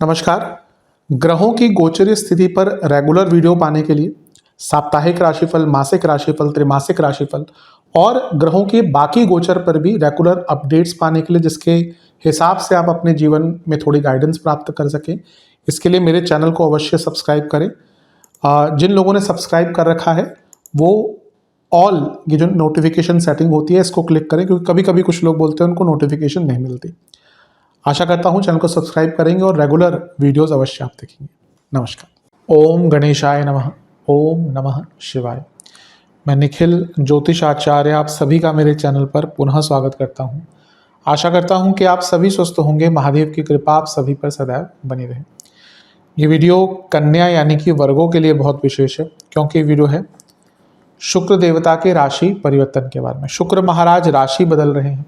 नमस्कार। ग्रहों की गोचरीय स्थिति पर रेगुलर वीडियो पाने के लिए साप्ताहिक राशिफल, मासिक राशिफल, त्रैमासिक राशिफल और ग्रहों के बाकी गोचर पर भी रेगुलर अपडेट्स पाने के लिए, जिसके हिसाब से आप अपने जीवन में थोड़ी गाइडेंस प्राप्त कर सकें, इसके लिए मेरे चैनल को अवश्य सब्सक्राइब करें। जिन लोगों ने सब्सक्राइब कर रखा है वो ऑल ये जो नोटिफिकेशन सेटिंग होती है इसको क्लिक करें, क्योंकि कभी कभी कुछ लोग बोलते हैं उनको नोटिफिकेशन नहीं मिलती। आशा करता हूं चैनल को सब्सक्राइब करेंगे और रेगुलर वीडियोस अवश्य आप देखेंगे। नमस्कार। ओम गणेशाय नमः। ओम नमः शिवाय। मैं निखिल ज्योतिष आचार्य आप सभी का मेरे चैनल पर पुनः स्वागत करता हूं। आशा करता हूं कि आप सभी स्वस्थ होंगे। महादेव की कृपा आप सभी पर सदैव बनी रहे। ये वीडियो कन्या यानी कि वर्गों के लिए बहुत विशेष है, क्योंकि ये वीडियो है शुक्र देवता के राशि परिवर्तन के बारे में। शुक्र महाराज राशि बदल रहे हैं।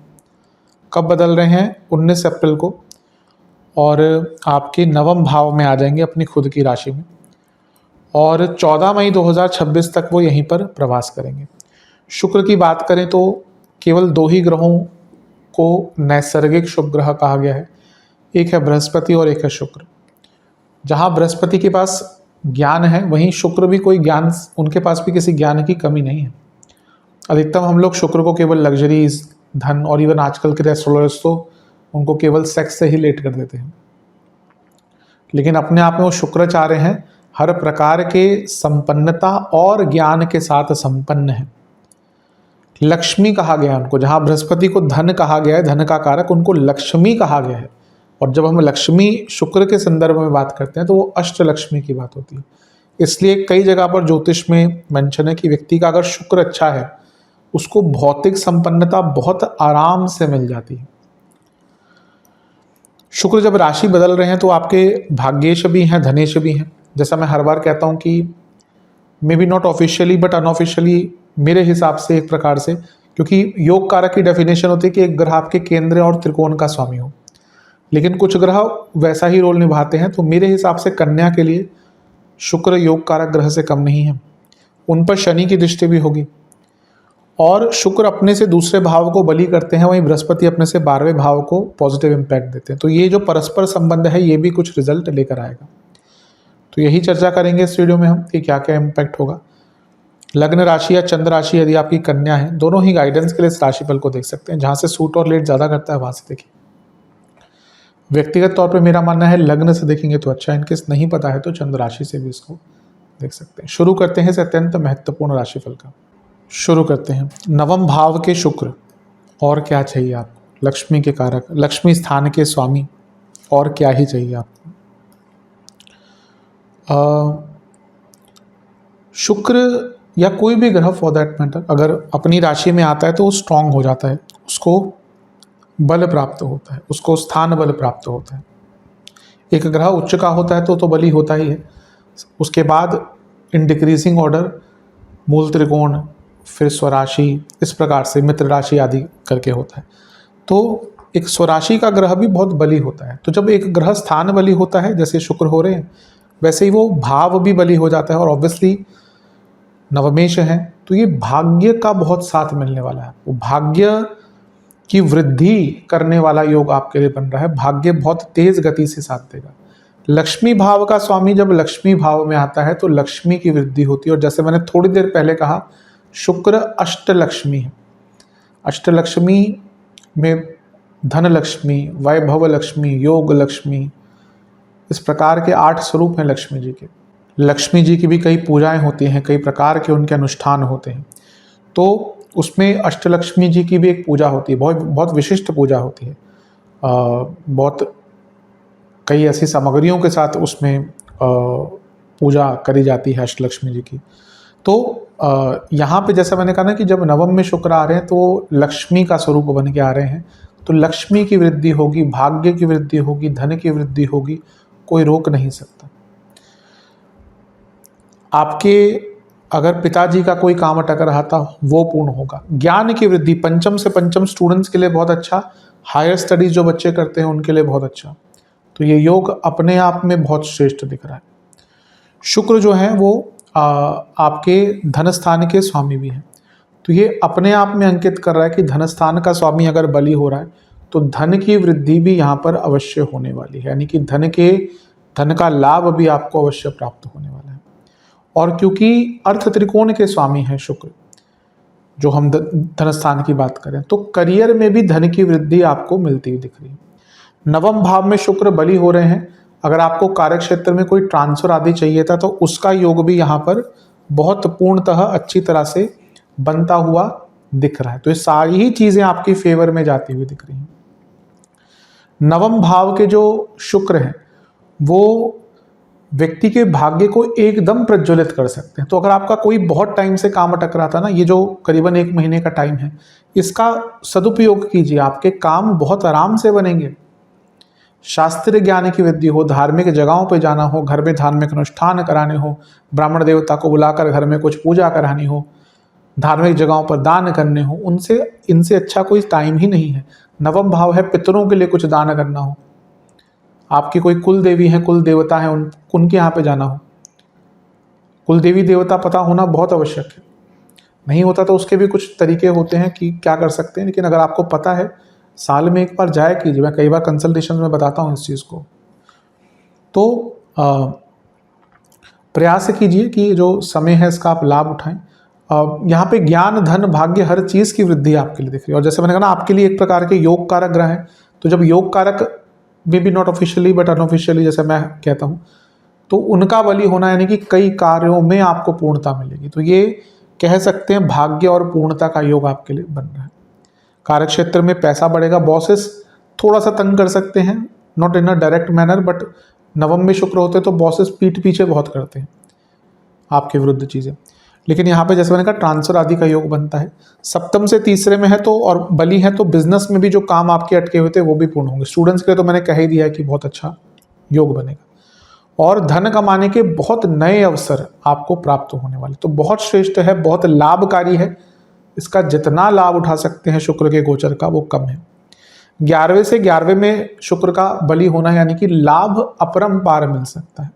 कब बदल रहे हैं? 19 अप्रैल को, और आपके नवम भाव में आ जाएंगे अपनी खुद की राशि में, और 14 मई 2026 तक वो यहीं पर प्रवास करेंगे। शुक्र की बात करें तो केवल दो ही ग्रहों को नैसर्गिक शुभ ग्रह कहा गया है, एक है बृहस्पति और एक है शुक्र। जहाँ बृहस्पति के पास ज्ञान है वहीं शुक्र भी कोई ज्ञान, उनके पास भी किसी ज्ञान की कमी नहीं है। अधिकतम हम लोग शुक्र को केवल लग्जरीज, धन और इवन आजकल के एस्ट्रोलॉजर्स तो उनको केवल सेक्स से ही रिलेट कर देते हैं, लेकिन अपने आप में वो शुक्राचार्य हैं, हर प्रकार के संपन्नता और ज्ञान के साथ संपन्न है। लक्ष्मी कहा गया उनको, जहाँ बृहस्पति को धन कहा गया है, धन का कारक, उनको लक्ष्मी कहा गया है। और जब हम लक्ष्मी शुक्र के संदर्भ में बात करते हैं तो वो अष्ट लक्ष्मी की बात होती है। इसलिए कई जगह पर ज्योतिष में मेंशन है कि व्यक्ति का अगर शुक्र अच्छा है उसको भौतिक संपन्नता बहुत आराम से मिल जाती है। शुक्र जब राशि बदल रहे हैं तो आपके भाग्येश भी हैं, धनेश भी हैं। जैसा मैं हर बार कहता हूं कि may be not officially but unofficially मेरे हिसाब से एक प्रकार से, क्योंकि योग कारक की डेफिनेशन होती है कि एक ग्रह आपके केंद्र और त्रिकोण का स्वामी हो, लेकिन कुछ ग्रह वैसा ही रोल निभाते हैं। तो मेरे हिसाब से कन्या के लिए शुक्र योग कारक ग्रह से कम नहीं है। उन पर शनि की दृष्टि भी होगी, और शुक्र अपने से दूसरे भाव को बली करते हैं, वहीं बृहस्पति अपने से 12वें भाव को पॉजिटिव इम्पैक्ट देते हैं। तो ये जो परस्पर संबंध है ये भी कुछ रिजल्ट लेकर आएगा। तो यही चर्चा करेंगे इस वीडियो में हम कि क्या क्या इम्पैक्ट होगा। लग्न राशि या चंद्र राशि यदि आपकी कन्या है, दोनों ही गाइडेंस के लिए इस राशिफल को देख सकते हैं। जहाँ से सूट और लेट ज़्यादा करता है वहाँ से देखिए। व्यक्तिगत तौर पर मेरा मानना है लग्न से देखेंगे तो अच्छा, इनकेस नहीं पता है तो चंद्र राशि से भी इसको देख सकते हैं। शुरू करते हैं इस अत्यंत महत्वपूर्ण राशिफल का। शुरू करते हैं। नवम भाव के शुक्र, और क्या चाहिए आपको? लक्ष्मी के कारक, लक्ष्मी स्थान के स्वामी, और क्या ही चाहिए आपको? शुक्र या कोई भी ग्रह फॉर दैट मैटर अगर अपनी राशि में आता है तो वो स्ट्रांग हो जाता है, उसको बल प्राप्त होता है, उसको स्थान बल प्राप्त होता है। एक ग्रह उच्च का होता है तो बली होता ही है। उसके बाद इन डिक्रीजिंग ऑर्डर मूल त्रिकोण, फिर स्वराशि, इस प्रकार से मित्र राशि आदि करके होता है। तो एक स्वराशि का ग्रह भी बहुत बली होता है। तो जब एक ग्रह स्थान बली होता है, जैसे शुक्र हो रहे हैं, वैसे ही वो भाव भी बली हो जाता है, और ऑब्वियसली नवमेश है तो ये भाग्य का बहुत साथ मिलने वाला है। वो भाग्य की वृद्धि करने वाला योग आपके लिए बन रहा है। भाग्य बहुत तेज गति से साथ देगा। लक्ष्मी भाव का स्वामी जब लक्ष्मी भाव में आता है तो लक्ष्मी की वृद्धि होती है। और जैसे मैंने थोड़ी देर पहले कहा, शुक्र अष्टलक्ष्मी है। अष्टलक्ष्मी में धन लक्ष्मी, वैभव लक्ष्मी, योग लक्ष्मी, इस प्रकार के 8 स्वरूप हैं लक्ष्मी जी के। लक्ष्मी जी की भी कई पूजाएं होती हैं, कई प्रकार के उनके अनुष्ठान होते हैं। तो उसमें अष्टलक्ष्मी जी की भी एक पूजा होती है, बहुत बहुत विशिष्ट पूजा होती है। बहुत कई ऐसी सामग्रियों के साथ उसमें पूजा करी जाती है अष्टलक्ष्मी जी की। तो यहाँ पे जैसा मैंने कहा ना कि जब नवम में शुक्र आ रहे हैं तो लक्ष्मी का स्वरूप बन के आ रहे हैं, तो लक्ष्मी की वृद्धि होगी, भाग्य की वृद्धि होगी, धन की वृद्धि होगी, कोई रोक नहीं सकता। आपके अगर पिताजी का कोई काम अटक रहा था वो पूर्ण होगा। ज्ञान की वृद्धि, पंचम से पंचम स्टूडेंट्स के लिए बहुत अच्छा, हायर स्टडीज जो बच्चे करते हैं उनके लिए बहुत अच्छा। तो ये योग अपने आप में बहुत श्रेष्ठ दिख रहा है। शुक्र जो है वो आपके धन स्थान के स्वामी भी हैं। तो ये अपने आप में अंकित कर रहा है कि धन स्थान का स्वामी अगर बली हो रहा है तो धन की वृद्धि भी यहाँ पर अवश्य होने वाली है, यानी कि धन का लाभ भी आपको अवश्य प्राप्त होने वाला है। और क्योंकि अर्थ त्रिकोण के स्वामी हैं शुक्र, जो हम धन स्थान की बात करें, तो करियर में भी धन की वृद्धि आपको मिलती हुई दिख रही है। नवम भाव में शुक्र बली हो रहे हैं। अगर आपको कार्य क्षेत्र में कोई ट्रांसफर आदि चाहिए था तो उसका योग भी यहाँ पर बहुत पूर्णतः अच्छी तरह से बनता हुआ दिख रहा है। तो ये सारी ही चीजें आपकी फेवर में जाती हुई दिख रही हैं। नवम भाव के जो शुक्र हैं वो व्यक्ति के भाग्य को एकदम प्रज्वलित कर सकते हैं। तो अगर आपका कोई बहुत टाइम से काम अटक रहा था ना, ये जो करीबन 1 महीने का टाइम है, इसका सदुपयोग कीजिए, आपके काम बहुत आराम से बनेंगे। शास्त्रीय ज्ञान की वृद्धि हो, धार्मिक जगहों पर जाना हो, घर में धार्मिक अनुष्ठान कराने हो, ब्राह्मण देवता को बुलाकर घर में कुछ पूजा करानी हो, धार्मिक जगहों पर दान करने हो, इनसे अच्छा कोई टाइम ही नहीं है। नवम भाव है पितरों के लिए कुछ दान करना हो, आपकी कोई कुल देवी है, कुल देवता है, उनके यहाँ पे जाना हो। कुल देवी देवता पता होना बहुत आवश्यक है। नहीं होता तो उसके भी कुछ तरीके होते हैं कि क्या कर सकते हैं, लेकिन अगर आपको पता है, साल में एक बार जाया कीजिए। मैं कई बार कंसल्टेशन में बताता हूँ इस चीज़ को। तो प्रयास कीजिए कि जो समय है इसका आप लाभ उठाएं। यहाँ पे ज्ञान, धन, भाग्य, हर चीज़ की वृद्धि आपके लिए दिख रही है। और जैसे मैंने कहा ना, आपके लिए एक प्रकार के योग कारक ग्रह हैं। तो जब योग कारक may be not officially but unofficially, जैसे मैं कहता हूँ, तो उनका बली होना, यानी कि कई कार्यों में आपको पूर्णता मिलेगी। तो ये कह सकते हैं भाग्य और पूर्णता का योग आपके लिए बन रहा है। कार्य क्षेत्र में पैसा बढ़ेगा। बॉसेस थोड़ा सा तंग कर सकते हैं, not in a direct manner, but नवम में शुक्र होते तो बॉसेस पीठ पीछे बहुत करते हैं आपके विरुद्ध चीज़ें। लेकिन यहाँ पे जैसे मैंने कहा, ट्रांसफर आदि का योग बनता है। सप्तम से तीसरे में है तो, और बली है तो बिजनेस में भी जो काम आपके अटके हुए थे वो भी पूर्ण होंगे। स्टूडेंट्स के लिए तो मैंने कह ही दिया है कि बहुत अच्छा योग बनेगा। और धन कमाने के बहुत नए अवसर आपको प्राप्त होने वाले, तो बहुत श्रेष्ठ है, बहुत लाभकारी है। इसका जितना लाभ उठा सकते हैं शुक्र के गोचर का वो कम है। 11वें से 11वें में शुक्र का बली होना, यानी कि लाभ अपरंपार मिल सकता है।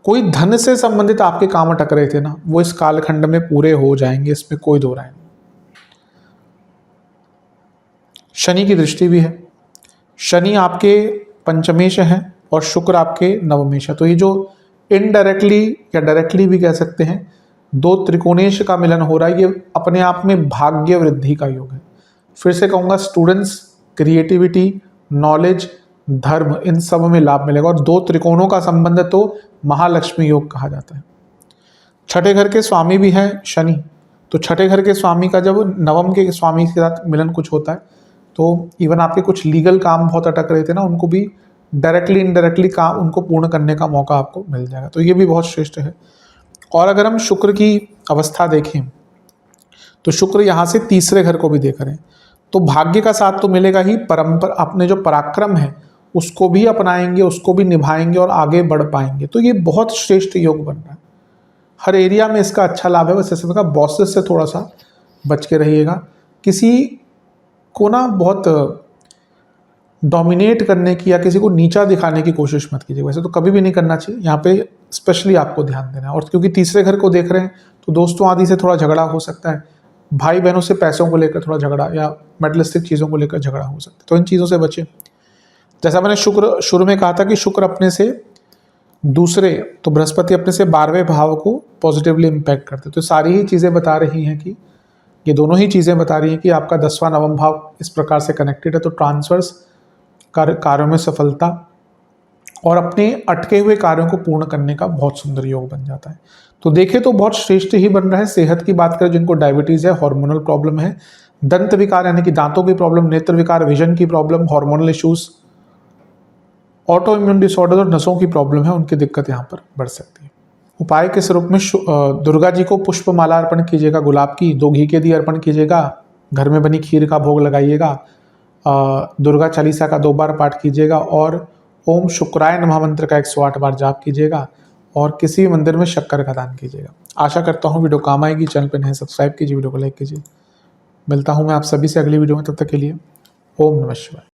कोई धन से संबंधित आपके काम अटक रहे थे ना, वो इस कालखंड में पूरे हो जाएंगे, इसमें कोई दो राय नहीं। शनि की दृष्टि भी है। शनि आपके पंचमेश है और शुक्र आपके नवमेश है। तो ये जो इनडायरेक्टली या डायरेक्टली भी कह सकते हैं, दो त्रिकोणेश का मिलन हो रहा है, ये अपने आप में भाग्य वृद्धि का योग है। फिर से कहूँगा, स्टूडेंट्स, क्रिएटिविटी, नॉलेज, धर्म, इन सब में लाभ मिलेगा। और दो त्रिकोणों का संबंध तो महालक्ष्मी योग कहा जाता है। छठे घर के स्वामी भी हैं शनि, तो छठे घर के स्वामी का जब नवम के स्वामी के साथ मिलन कुछ होता है, तो इवन आपके कुछ लीगल काम बहुत अटक रहे थे ना, उनको भी डायरेक्टली इनडायरेक्टली काम उनको पूर्ण करने का मौका आपको मिल जाएगा। तो ये भी बहुत श्रेष्ठ है। और अगर हम शुक्र की अवस्था देखें तो शुक्र यहाँ से तीसरे घर को भी देख रहे हैं, तो भाग्य का साथ तो मिलेगा ही, परंपरा, अपने जो पराक्रम है उसको भी अपनाएंगे, उसको भी निभाएंगे और आगे बढ़ पाएंगे। तो ये बहुत श्रेष्ठ योग बन रहा है। हर एरिया में इसका अच्छा लाभ है। वैसे समय का बॉसेस से थोड़ा सा बच के रहिएगा। किसी को ना बहुत डोमिनेट करने की या किसी को नीचा दिखाने की कोशिश मत कीजिए। वैसे तो कभी भी नहीं करना चाहिए, यहाँ पे स्पेशली आपको ध्यान देना है। और क्योंकि तीसरे घर को देख रहे हैं तो दोस्तों आदि से थोड़ा झगड़ा हो सकता है, भाई बहनों से पैसों को लेकर थोड़ा झगड़ा या मेटलिस्टिक चीज़ों को लेकर झगड़ा हो सकता है। तो इन चीज़ों से बचें। जैसा मैंने शुरू में कहा था कि शुक्र अपने से दूसरे, तो बृहस्पति अपने से 12वें भाव को पॉजिटिवली इम्पैक्ट करते। तो सारी ही चीज़ें बता रही हैं कि ये दोनों ही चीज़ें बता रही हैं कि आपका 10वां नवम भाव इस प्रकार से कनेक्टेड है। तो ट्रांसफर्स, कार्यों में सफलता और अपने अटके हुए कार्यों को पूर्ण करने का बहुत सुंदर योग बन जाता है। तो देखें तो बहुत श्रेष्ठ ही बन रहा है। सेहत की बात करें, जिनको डायबिटीज़ है, हार्मोनल प्रॉब्लम है, दंत विकार यानी कि दांतों की प्रॉब्लम, नेत्र विकार, विजन की problem, hormonal issues, auto immune disorder और नसों की प्रॉब्लम है, उनकी दिक्कत यहाँ पर बढ़ सकती है। उपाय के स्वरूप में दुर्गा जी को पुष्पमाला अर्पण कीजिएगा, गुलाब की 2 घी के दिए अर्पण कीजिएगा, घर में बनी खीर का भोग लगाइएगा, दुर्गा चालीसा का 2 बार पाठ कीजिएगा और ओम शुक्राय नमः मंत्र का 108 बार जाप कीजिएगा और किसी भी मंदिर में शक्कर का दान कीजिएगा। आशा करता हूँ वीडियो काम आएगी। चैनल पर नए सब्सक्राइब कीजिए, वीडियो को लाइक कीजिए। मिलता हूँ मैं आप सभी से अगली वीडियो में, तब तक के लिए ओम नमः शिवाय।